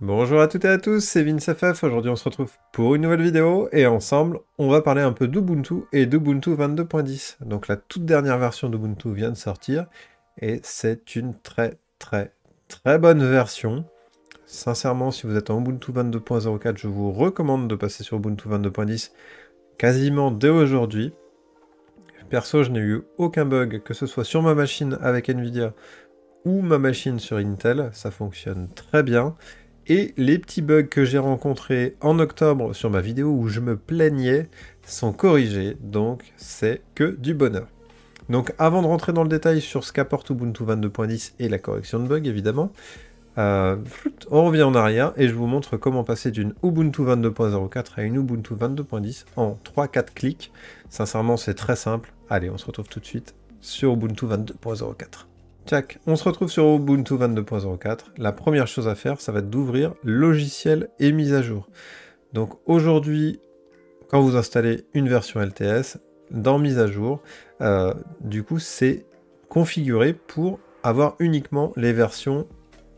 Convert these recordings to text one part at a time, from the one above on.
Bonjour à toutes et à tous, c'est VinceFF. Aujourd'hui on se retrouve pour une nouvelle vidéo et ensemble on va parler un peu d'Ubuntu et d'Ubuntu 22.10. Donc la toute dernière version d'Ubuntu vient de sortir et c'est une très bonne version. Sincèrement, si vous êtes en Ubuntu 22.04, je vous recommande de passer sur Ubuntu 22.10 quasiment dès aujourd'hui. Perso, je n'ai eu aucun bug, que ce soit sur ma machine avec Nvidia ou ma machine sur Intel, ça fonctionne très bien. Et les petits bugs que j'ai rencontrés en octobre sur ma vidéo où je me plaignais sont corrigés, donc c'est que du bonheur. Donc avant de rentrer dans le détail sur ce qu'apporte Ubuntu 22.10 et la correction de bugs évidemment, on revient en arrière et je vous montre comment passer d'une Ubuntu 22.04 à une Ubuntu 22.10 en 3-4 clics. Sincèrement c'est très simple, allez on se retrouve tout de suite sur Ubuntu 22.04. Tchac, on se retrouve sur Ubuntu 22.04. La première chose à faire, ça va être d'ouvrir logiciel et mise à jour. Donc aujourd'hui, quand vous installez une version LTS, dans mise à jour, du coup c'est configuré pour avoir uniquement les versions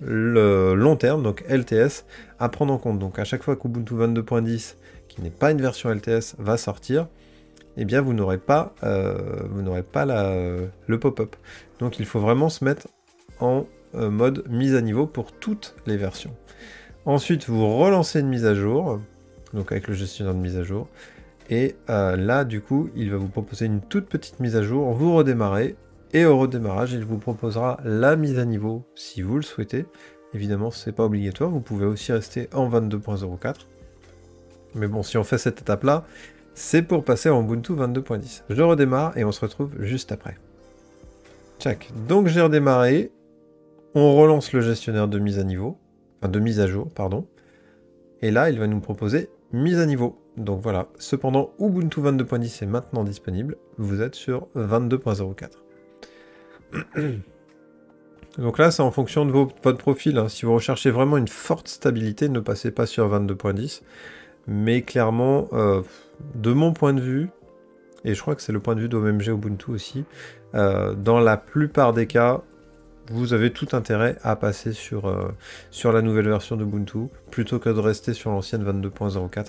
long terme, donc LTS, à prendre en compte. Donc à chaque fois qu'Ubuntu 22.10, qui n'est pas une version LTS, va sortir, eh bien vous n'aurez pas, le pop-up. Donc il faut vraiment se mettre en mode mise à niveau pour toutes les versions. Ensuite, vous relancez une mise à jour, donc avec le gestionnaire de mise à jour, et là, du coup, il va vous proposer une toute petite mise à jour, vous redémarrez, et au redémarrage, il vous proposera la mise à niveau si vous le souhaitez. Évidemment, c'est pas obligatoire, vous pouvez aussi rester en 22.04. Mais bon, si on fait cette étape-là, c'est pour passer en Ubuntu 22.10. Je redémarre et on se retrouve juste après. Tchac. Donc j'ai redémarré, on relance le gestionnaire de mise à niveau, enfin de mise à jour, pardon. Et là, il va nous proposer mise à niveau. Donc voilà, cependant, Ubuntu 22.10 est maintenant disponible, vous êtes sur 22.04. Donc là, c'est en fonction de votre profil, hein. Si vous recherchez vraiment une forte stabilité, ne passez pas sur 22.10. Mais clairement, de mon point de vue, et je crois que c'est le point de vue d'OMG Ubuntu aussi, dans la plupart des cas, vous avez tout intérêt à passer sur la nouvelle version d'Ubuntu, plutôt que de rester sur l'ancienne 22.04.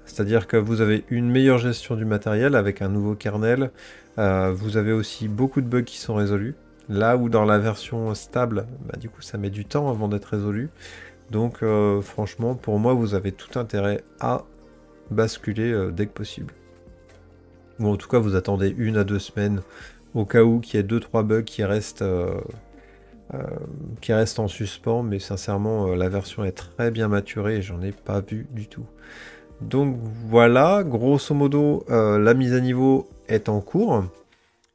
C'est-à-dire que vous avez une meilleure gestion du matériel avec un nouveau kernel, vous avez aussi beaucoup de bugs qui sont résolus, là où dans la version stable, bah, du coup ça met du temps avant d'être résolu. Donc franchement, pour moi, vous avez tout intérêt à basculer dès que possible. Ou en tout cas, vous attendez 1 à 2 semaines, au cas où qu'il y ait 2-3 bugs qui restent en suspens, mais sincèrement, la version est très bien maturée et j'en ai pas vu du tout. Donc voilà, grosso modo, la mise à niveau est en cours.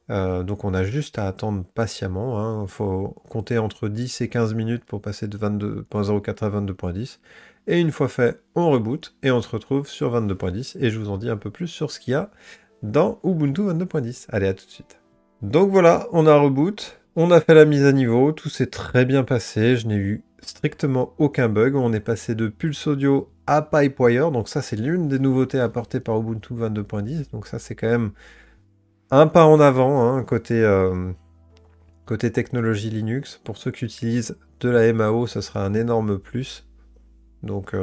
Donc on a juste à attendre patiemment, hein. Faut compter entre 10 et 15 minutes pour passer de 22.04 à 22.10. Et une fois fait, on reboot et on se retrouve sur 22.10. Et je vous en dis un peu plus sur ce qu'il y a dans Ubuntu 22.10. Allez, à tout de suite. Donc voilà, on a reboot, on a fait la mise à niveau, tout s'est très bien passé, je n'ai eu strictement aucun bug. On est passé de Pulse Audio à Pipewire, donc ça c'est l'une des nouveautés apportées par Ubuntu 22.10. Donc ça c'est quand même un pas en avant, hein, côté technologie Linux. Pour ceux qui utilisent de la MAO, ça sera un énorme plus. Donc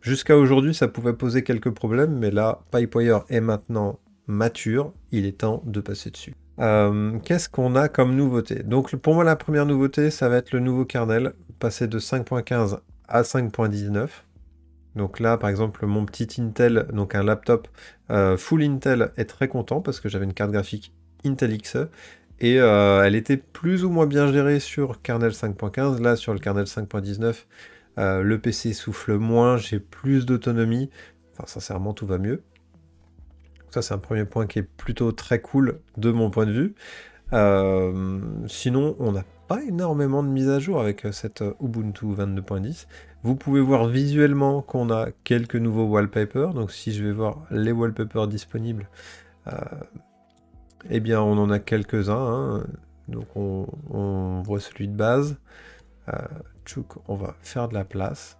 jusqu'à aujourd'hui, ça pouvait poser quelques problèmes, mais là, Pipewire est maintenant mature, il est temps de passer dessus. Qu'est-ce qu'on a comme nouveauté? Donc pour moi, la première nouveauté, ça va être le nouveau kernel, passer de 5.15 à 5.19. Donc là, par exemple, mon petit Intel, donc un laptop full Intel, est très content parce que j'avais une carte graphique Intel Xe et elle était plus ou moins bien gérée sur kernel 5.15. Là, sur le kernel 5.19, le PC souffle moins, j'ai plus d'autonomie. Enfin, sincèrement, tout va mieux. Ça, c'est un premier point qui est plutôt très cool de mon point de vue. Sinon, on n'a pas énormément de mises à jour avec cette Ubuntu 22.10. Vous pouvez voir visuellement qu'on a quelques nouveaux wallpapers. Donc si je vais voir les wallpapers disponibles, eh bien on en a quelques-uns, hein. Donc on voit celui de base. Tchouk, on va faire de la place.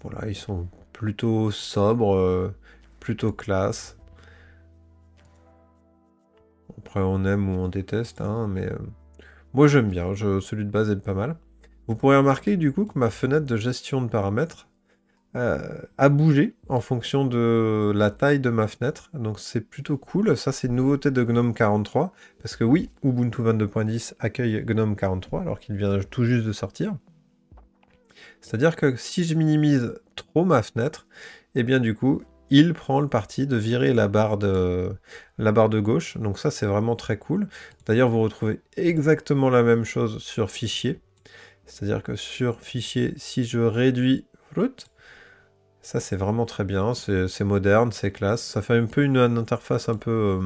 Voilà, ils sont plutôt sobres, plutôt classe. Après on aime ou on déteste, hein, mais moi j'aime bien, celui de base est pas mal. Vous pourrez remarquer du coup que ma fenêtre de gestion de paramètres a bougé en fonction de la taille de ma fenêtre. Donc c'est plutôt cool. Ça, c'est une nouveauté de GNOME 43. Parce que oui, Ubuntu 22.10 accueille GNOME 43 alors qu'il vient tout juste de sortir. C'est-à-dire que si je minimise trop ma fenêtre, et bien du coup, il prend le parti de virer la barre de gauche. Donc ça, c'est vraiment très cool. D'ailleurs, vous retrouvez exactement la même chose sur fichier. C'est-à-dire que sur fichier, si je réduis route, ça c'est vraiment très bien, c'est moderne, c'est classe. Ça fait un peu une interface un peu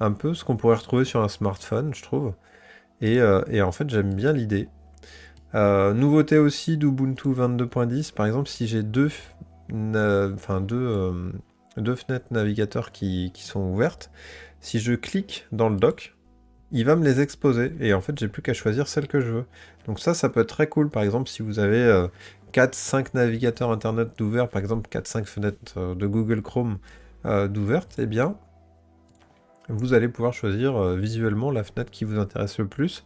ce qu'on pourrait retrouver sur un smartphone, je trouve. Et en fait, j'aime bien l'idée. Nouveauté aussi d'Ubuntu 22.10, par exemple, si j'ai deux fenêtres navigateurs qui sont ouvertes, si je clique dans le dock, il va me les exposer, et en fait j'ai plus qu'à choisir celle que je veux. Donc ça peut être très cool, par exemple si vous avez 4-5 navigateurs internet d'ouverts, par exemple 4-5 fenêtres de Google Chrome d'ouvertes, eh bien vous allez pouvoir choisir visuellement la fenêtre qui vous intéresse le plus.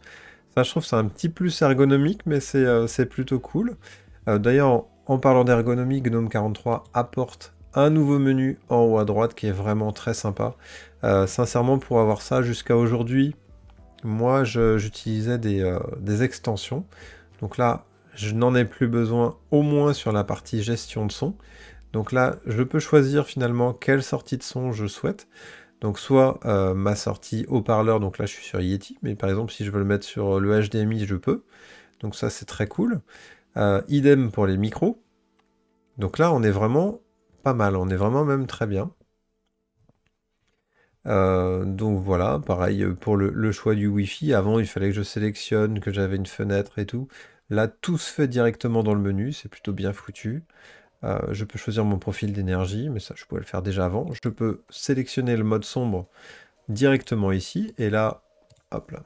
Ça, je trouve, c'est un petit plus ergonomique, mais c'est plutôt cool. D'ailleurs, en parlant d'ergonomie, GNOME 43 apporte un nouveau menu en haut à droite qui est vraiment très sympa. Sincèrement, pour avoir ça jusqu'à aujourd'hui, moi, j'utilisais des extensions. Donc là, je n'en ai plus besoin, au moins sur la partie gestion de son. Donc là, je peux choisir finalement quelle sortie de son je souhaite. Donc soit ma sortie haut-parleur, donc là je suis sur Yeti, mais par exemple si je veux le mettre sur le HDMI, je peux. Donc ça c'est très cool. Idem pour les micros. Donc là on est vraiment pas mal, on est vraiment même très bien. Donc voilà, pareil pour le choix du Wi-Fi. Avant il fallait que je sélectionne, que j'avais une fenêtre et tout. Là tout se fait directement dans le menu, c'est plutôt bien foutu. Je peux choisir mon profil d'énergie, mais ça je pouvais le faire déjà avant. Je peux sélectionner le mode sombre directement ici, et là, hop là.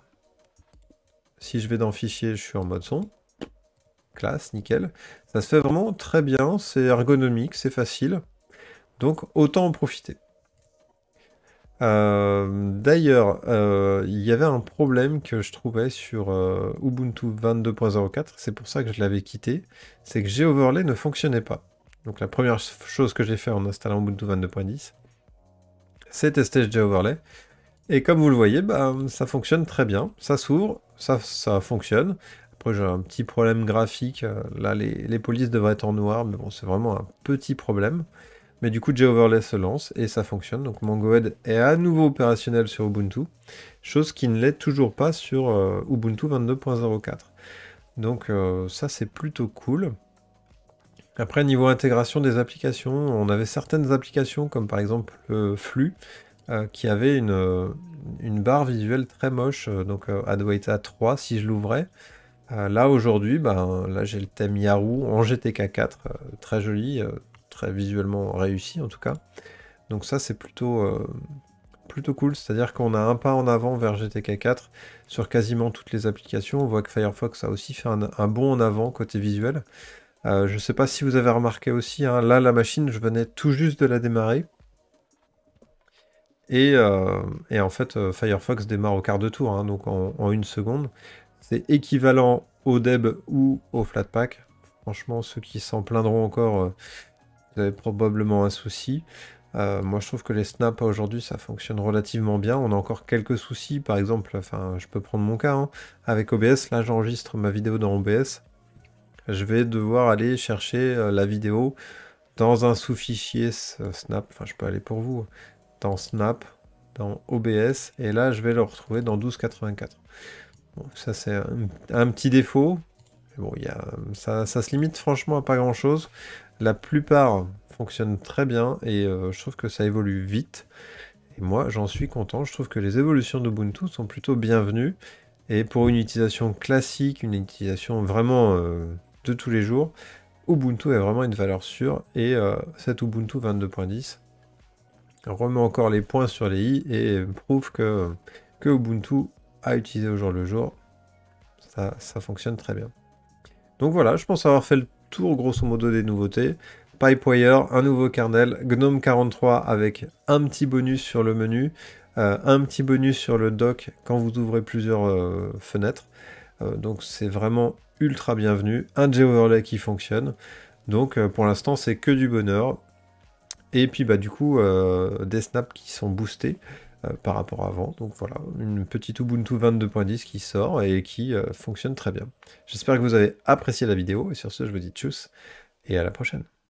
Si je vais dans Fichier, je suis en mode son. Classe, nickel. Ça se fait vraiment très bien, c'est ergonomique, c'est facile. Donc autant en profiter. D'ailleurs, il y avait un problème que je trouvais sur Ubuntu 22.04, c'est pour ça que je l'avais quitté, c'est que GOverlay ne fonctionnait pas. Donc la première chose que j'ai fait en installant Ubuntu 22.10, c'est tester GOverlay. Et comme vous le voyez, bah, ça fonctionne très bien. Ça s'ouvre, ça fonctionne. Après, j'ai un petit problème graphique. Là, les polices devraient être en noir, mais bon, c'est vraiment un petit problème. Mais du coup, GOverlay se lance et ça fonctionne. Donc MongoEd est à nouveau opérationnel sur Ubuntu, chose qui ne l'est toujours pas sur Ubuntu 22.04. Donc ça, c'est plutôt cool. Après, niveau intégration des applications, on avait certaines applications, comme par exemple Flux, qui avait une barre visuelle très moche, donc Adwaita 3 si je l'ouvrais. Là aujourd'hui, ben, là j'ai le thème Yarou en GTK 4, très joli, très visuellement réussi en tout cas. Donc ça c'est plutôt cool, c'est-à-dire qu'on a un pas en avant vers GTK 4 sur quasiment toutes les applications. On voit que Firefox a aussi fait un bond en avant côté visuel. Je ne sais pas si vous avez remarqué aussi, hein, là la machine, je venais tout juste de la démarrer. Et en fait, Firefox démarre au quart de tour, hein, donc en une seconde. C'est équivalent au Deb ou au Flatpak. Franchement, ceux qui s'en plaindront encore, vous avez probablement un souci. Moi, je trouve que les snaps aujourd'hui, ça fonctionne relativement bien. On a encore quelques soucis, par exemple, enfin, je peux prendre mon cas, hein, avec OBS. Là, j'enregistre ma vidéo dans OBS. Je vais devoir aller chercher la vidéo dans un sous-fichier Snap. Enfin, je peux aller pour vous. Dans Snap, dans OBS, et là je vais le retrouver dans 1284. Bon, ça c'est un petit défaut, mais bon, ça se limite franchement à pas grand chose. La plupart fonctionnent très bien, et je trouve que ça évolue vite, et moi j'en suis content. Je trouve que les évolutions d'Ubuntu sont plutôt bienvenues, et pour une utilisation classique, une utilisation vraiment de tous les jours, Ubuntu est vraiment une valeur sûre, et cet Ubuntu 22.10 remet encore les points sur les i et prouve que Ubuntu a utilisé au jour le jour, ça fonctionne très bien. Donc voilà, je pense avoir fait le tour grosso modo des nouveautés. Pipewire, un nouveau kernel, GNOME 43 avec un petit bonus sur le menu, un petit bonus sur le dock quand vous ouvrez plusieurs fenêtres. Donc c'est vraiment ultra bienvenue, un G-Overlay qui fonctionne, donc pour l'instant c'est que du bonheur, et puis bah du coup des snaps qui sont boostés par rapport à avant, donc voilà, une petite Ubuntu 22.10 qui sort et qui fonctionne très bien. J'espère que vous avez apprécié la vidéo, et sur ce je vous dis tchuss, et à la prochaine.